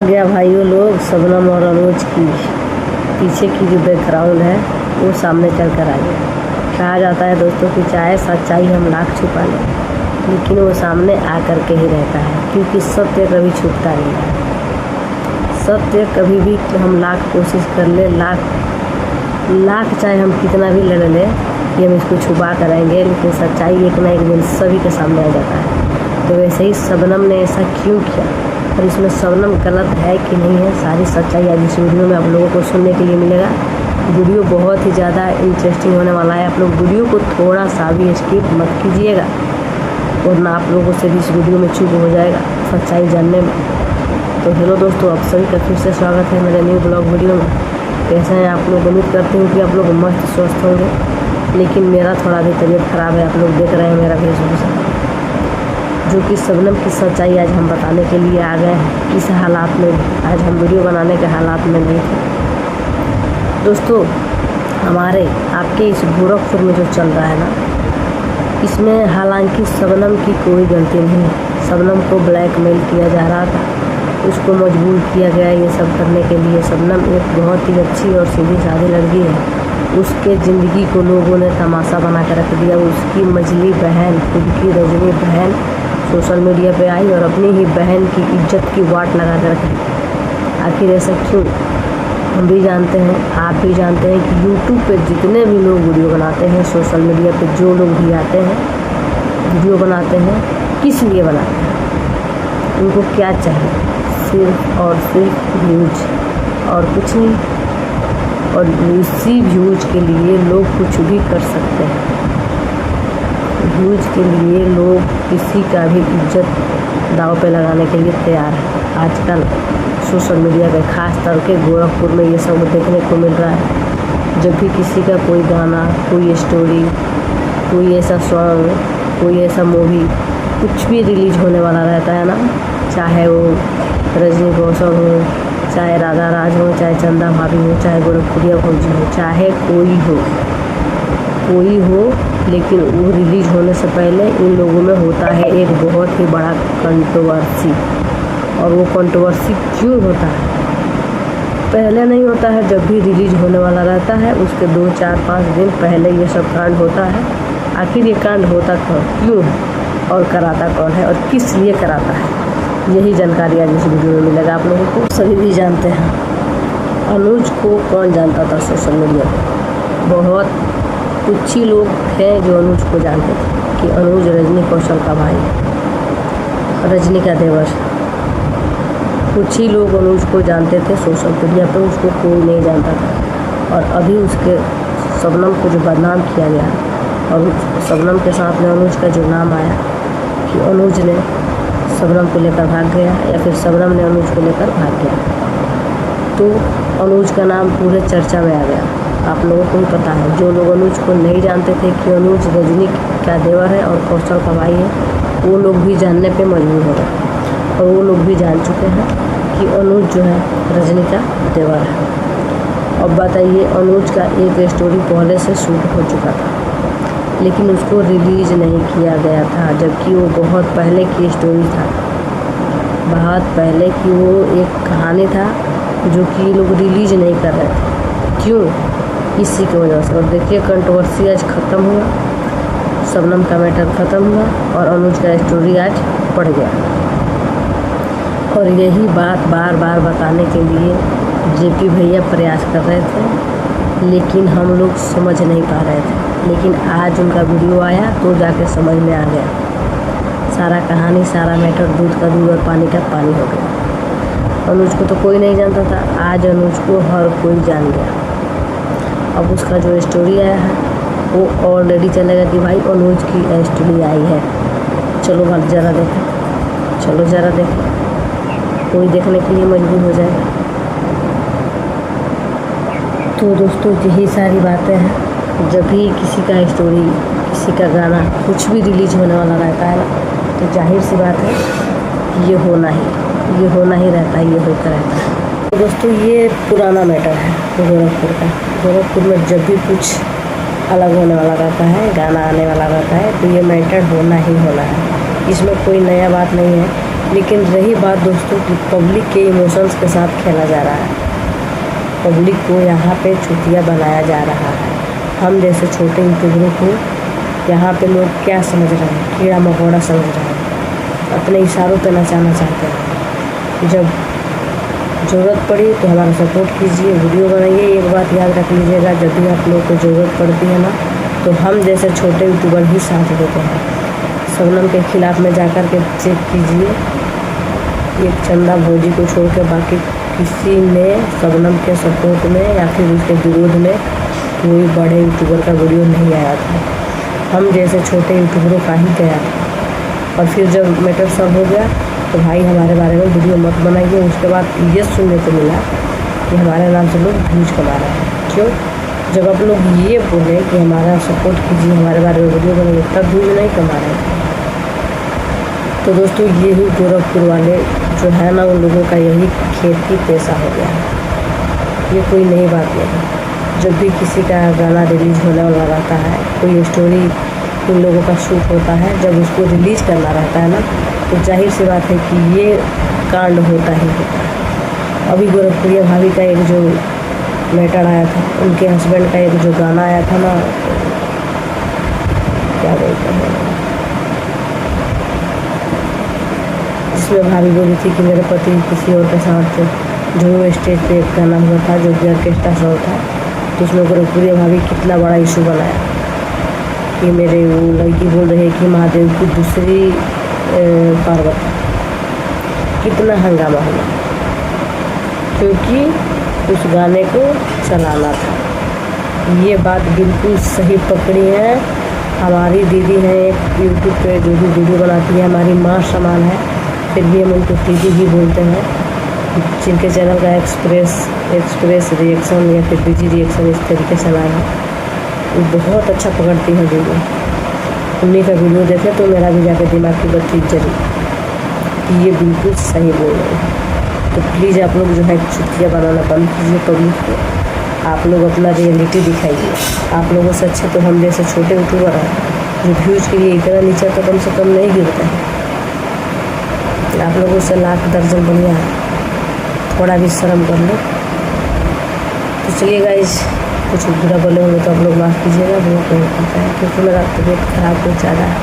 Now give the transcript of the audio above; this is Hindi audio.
गया भाइयों लोग, शबनम और अनुज की पीछे की जो बैकग्राउंड है वो सामने चल कर आ गया। कहा जाता है दोस्तों कि चाहे सच्चाई हम लाख छुपा लें, लेकिन वो सामने आ कर के ही रहता है, क्योंकि सत्य कभी छुपता नहीं है। सत्य कभी भी हम लाख कोशिश कर ले, लाख चाहे हम कितना भी लड़ लें कि हम इसको छुपा करेंगे, लेकिन सच्चाई एक ना एक दिन सभी के सामने आ जाता है। तो वैसे ही शबनम ने ऐसा क्यों किया और इसमें शबनम गलत है कि नहीं है, सारी सच्चाई आज इस वीडियो में आप लोगों को सुनने के लिए मिलेगा। वीडियो बहुत ही ज़्यादा इंटरेस्टिंग होने वाला है। आप लोग वीडियो को थोड़ा सा भी स्किप मत कीजिएगा, वरना आप लोगों से भी इस वीडियो में चूक हो जाएगा सच्चाई जानने में। तो हेलो दोस्तों, आप सभी का फिर से स्वागत है मेरे न्यू ब्लॉग वीडियो में। कैसे हैं आप लोग? उम्मीद करती हूँ कि आप लोग मस्त स्वस्थ होंगे, लेकिन मेरा थोड़ा भी तबीयत ख़राब है। आप लोग देख रहे हैं मेरा वेशभूषा, जो कि शबनम की सच्चाई आज हम बताने के लिए आ गए हैं। इस हालात में आज हम वीडियो बनाने के हालात में नहीं थे दोस्तों। हमारे आपके इस गोरखपुर में जो चल रहा है ना, इसमें हालांकि शबनम की कोई गलती नहीं है। शबनम को ब्लैकमेल किया जा रहा था, उसको मजबूर किया गया ये सब करने के लिए। शबनम एक बहुत ही अच्छी और सीधी सादी लड़की है। उसके ज़िंदगी को लोगों ने तमाशा बना कर रख दिया। उसकी मझली बहन, खुद की रजनी बहन, सोशल मीडिया पे आई और अपनी ही बहन की इज्जत की वाट लगा कर रख दी। आखिर ऐसा क्यों? हम भी जानते हैं, आप भी जानते हैं कि यूट्यूब पे जितने भी लोग वीडियो बनाते हैं, सोशल मीडिया पे जो लोग भी आते हैं वीडियो बनाते हैं, किस लिए बनाते हैं? उनको क्या चाहिए? सिर्फ और सिर्फ व्यूज और कुछ नहीं। और उसी व्यूज के लिए लोग कुछ भी कर सकते हैं। व्यूज के लिए लोग किसी का भी इज्जत दांव पे लगाने के लिए तैयार है। आजकल सोशल मीडिया पे खास तौर के गोरखपुर में ये सब देखने को मिल रहा है। जब भी किसी का कोई गाना, कोई स्टोरी, कोई ऐसा सॉन्ग, कोई ऐसा मूवी कुछ भी रिलीज होने वाला रहता है ना, चाहे वो रजनी कौशल हो, चाहे राधा राज हो, चाहे चंदा भाभी हो, चाहे गोरखपुरिया फौजी हो, चाहे कोई हो, लेकिन वो रिलीज होने से पहले इन लोगों में होता है एक बहुत ही बड़ा कंट्रोवर्सी। और वो कंट्रोवर्सी क्यों होता है? पहले नहीं होता है, जब भी रिलीज होने वाला रहता है उसके 2, 4, 5 दिन पहले ये सब कांड होता है। आखिर ये कांड होता क्यों है और कराता कौन है और किस लिए कराता है, यही जानकारी आज इस वीडियो में मिलेगा आप लोगों को। सभी भी जानते हैं अनुज को कौन जानता था सोशल मीडिया पे? बहुत कुछ ही लोग थे जो अनुज को जानते थे कि अनुज रजनी कौशल का भाई है, रजनी का देवर। कुछ ही लोग अनुज को जानते थे सोशल मीडिया पे, उसको कोई नहीं जानता था। और अभी उसके शबनम को जो बदनाम किया गया और शबनम के साथ में अनुज का जो नाम आया कि अनुज ने शबनम को लेकर भाग गया या फिर शबनम ने अनुज को लेकर भाग गया, तो अनुज का नाम पूरे चर्चा में आ गया। आप लोगों को भी पता है, जो लोग अनुज को नहीं जानते थे कि अनुज रजनी का देवर है और कौशल का भाई है, वो लोग भी जानने पे मजबूर हो गए। और वो लोग भी जान चुके हैं कि अनुज जो है रजनी का देवर है। अब बताइए, अनुज का एक स्टोरी पहले से शूट हो चुका था, लेकिन उसको रिलीज़ नहीं किया गया था, जबकि वो बहुत पहले की स्टोरी था। बहुत पहले की वो एक कहानी था जो कि लोग रिलीज़ नहीं कर रहे थे। क्यों? इसी की वजह से। और देखिए, कंट्रोवर्सी आज ख़त्म हुआ, शबनम का मैटर ख़त्म हुआ और अनुज का स्टोरी आज पड़ गया। और यही बात बार बार बताने के लिए जेपी भैया प्रयास कर रहे थे, लेकिन हम लोग समझ नहीं पा रहे थे। लेकिन आज उनका वीडियो आया तो जाके समझ में आ गया। सारा कहानी, सारा मैटर दूध का दूध और पानी का पानी हो गया। अनुज को तो कोई नहीं जानता था, आज अनुज को हर कोई जान गया। अब उसका जो स्टोरी आया है वो ऑलरेडी चलेगा कि भाई अनुज की स्टोरी आई है, चलो भाई ज़रा देखें, चलो ज़रा देखें। कोई देखने के लिए मजबूर हो जाएगा। तो दोस्तों, यही सारी बातें हैं। जब भी किसी का स्टोरी, किसी का गाना कुछ भी रिलीज होने वाला रहता है ना, तो जाहिर सी बात है ये होना ही रहता है, ये होता रहता है। तो दोस्तों, ये पुराना मैटर है गोरखपुर का। गोरखपुर में जब भी कुछ अलग होने वाला रहता है, गाना आने वाला रहता है, तो ये मैटर होना ही होना है। इसमें कोई नया बात नहीं है। लेकिन रही बात दोस्तों कि पब्लिक के इमोशंस के साथ खेला जा रहा है, पब्लिक को यहाँ पे चुतिया बनाया जा रहा है। हम जैसे छोटे यूट्यूबरों को यहाँ पे लोग क्या समझ रहे हैं, कीड़ा मकोड़ा समझ रहे हैं, अपने इशारों पे नचाना चाहते हैं। जब ज़रूरत पड़ी तो हमारा सपोर्ट कीजिए, वीडियो बनाइए। एक बात याद रख लीजिएगा, जब भी आप लोग को ज़रूरत पड़ती है ना, तो हम जैसे छोटे यूट्यूबर ही साथ देते हैं। शबनम के खिलाफ़ में जाकर के चेक कीजिए, एक चंदा भोजी को छोड़ के बाकी किसी ने शबनम के सपोर्ट में या फिर उसके विरोध में कोई बड़े यूट्यूबर का वीडियो नहीं आया था। हम जैसे छोटे यूट्यूबरों का ही गया था। और फिर जब मैटर सब हो गया तो भाई हमारे बारे में वीडियो मत बनाइए। उसके बाद ये सुनने को मिला कि हमारे नाम से लोग व्यूज कमा रहे हैं। क्यों? जब आप लोग ये बोले कि हमारा सपोर्ट कीजिए, हमारे बारे में वीडियो बनाइए, तब व्यूज नहीं कमा रहे हैं। तो दोस्तों ये ही गोरखपुर वाले जो है ना, उन लोगों का यही खेती पेशा हो गया है। ये कोई नई बात नहीं। जब भी किसी का गाना रिलीज़ होने वाला रहता है, कोई स्टोरी इन लोगों का शूट होता है, जब उसको रिलीज़ करना रहता है ना, तो जाहिर सी बात है कि ये कांड होता ही होता है। अभी गोरखपुरिया भाभी का एक जो मैटर आया था, उनके हस्बैंड का एक जो गाना आया था ना, क्या बोलते हैं, जिसमें भाभी बोली थी कि मेरे पति किसी और के साथ जो स्टेज पे एक गाना हुआ था जो कि ऑर्केस्ट्रा सॉन्ग था, तो उसमें गोरखपुरिया भाभी कितना बड़ा इशू बनाया कि मेरे वो लड़की बोल रही है कि महादेव की दूसरी पार्वती। कितना हंगामा हुआ क्योंकि उस गाने को चलाना था। ये बात बिल्कुल सही पकड़ी है। हमारी दीदी है एक यूट्यूब पे जो भी वीडियो बनाती है, हमारी माँ समान है, फिर भी हम उनको दीदी ही बोलते हैं। जिनके चैनल का एक्सप्रेस रिएक्शन या फिर बीजी रिएक्शन इस तरीके से नाम है, वो बहुत अच्छा पकड़ती है वीडियो। उन्हीं का वीडियो देखे तो मेरा भी जाकर दिमाग की बत्ती जली कि ये बिल्कुल सही बोल रहे हैं। तो प्लीज़ आप लोग जो है चुतिया बनाना बंद कीजिए पब्लिक को। आप लोग अपना रियलिटी दिखाइए। आप लोगों से अच्छे तो हम जैसे छोटे यूट्यूबर हैं जो व्यूज़ के लिए इतना नीचे तो कम से कम नहीं गिरते हैं। आप लोगों से लाख दर्जन बढ़िया है, थोड़ा भी शर्म कर लो। तो चलिए गाइस, कुछ बुरा बोले होंगे तो आप लोग माफ़ कीजिएगा, बहुत नहीं पता है क्योंकि मेरा तबीयत खराब हो जा रहा है।